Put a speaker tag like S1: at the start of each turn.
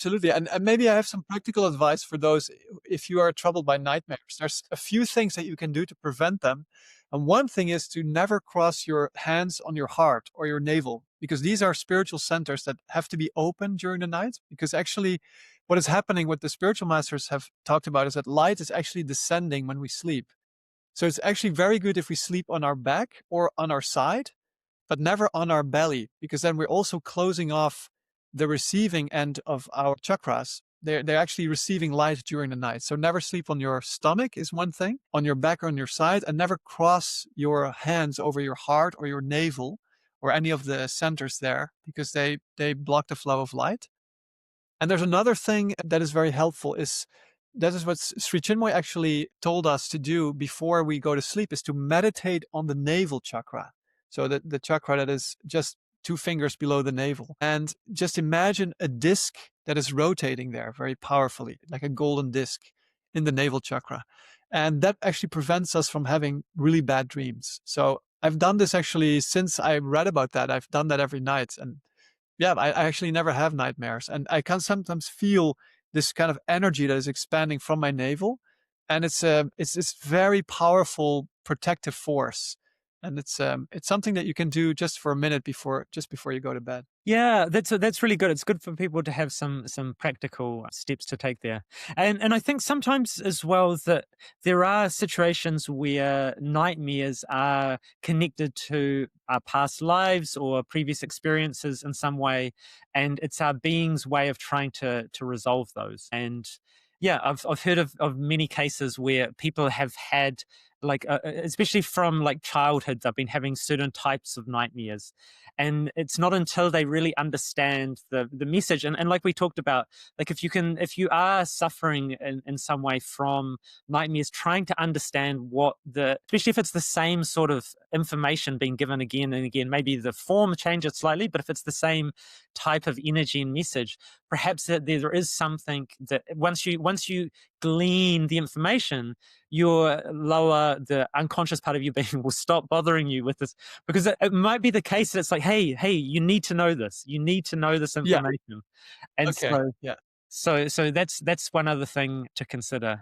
S1: Absolutely. And maybe I have some practical advice for those if you are troubled by nightmares. There's a few things that you can do to prevent them. And one thing is to never cross your hands on your heart or your navel, because these are spiritual centers that have to be open during the night. Because actually, what is happening, what the spiritual masters have talked about, is that light is actually descending when we sleep. So it's actually very good if we sleep on our back or on our side, but never on our belly, because then we're also closing off the receiving end of our chakras. They're actually receiving light during the night. So never sleep on your stomach is one thing, on your back or on your side, and never cross your hands over your heart or your navel or any of the centers there, because they block the flow of light. And there's another thing that is very helpful is that is what Sri Chinmoy actually told us to do before we go to sleep, is to meditate on the navel chakra. So the chakra that is just 2 fingers below the navel. And just imagine a disc that is rotating there very powerfully, like a golden disc in the navel chakra. And that actually prevents us from having really bad dreams. So I've done this actually since I read about that. I've done that every night. And yeah, I actually never have nightmares. And I can sometimes feel this kind of energy that is expanding from my navel. And it's this very powerful protective force. And it's something that you can do just for a minute before you go to bed.
S2: Yeah, that's really good. It's good for people to have some practical steps to take there. And I think sometimes as well that there are situations where nightmares are connected to our past lives or previous experiences in some way, and it's our being's way of trying to resolve those. And yeah, I've heard of many cases where people have had like especially from like childhood, they've been having certain types of nightmares, and it's not until they really understand the message, and like we talked about, like if you are suffering in some way from nightmares, trying to understand what especially if it's the same sort of information being given again and again, maybe the form changes slightly, but if it's the same type of energy and message, perhaps that there is something that once you glean the information, your lower, the unconscious part of your being will stop bothering you with this, because it might be the case that it's like, hey, you need to know this. You need to know this
S1: Yeah.
S2: information. And
S1: Okay. Yeah.
S2: so that's one other thing to consider.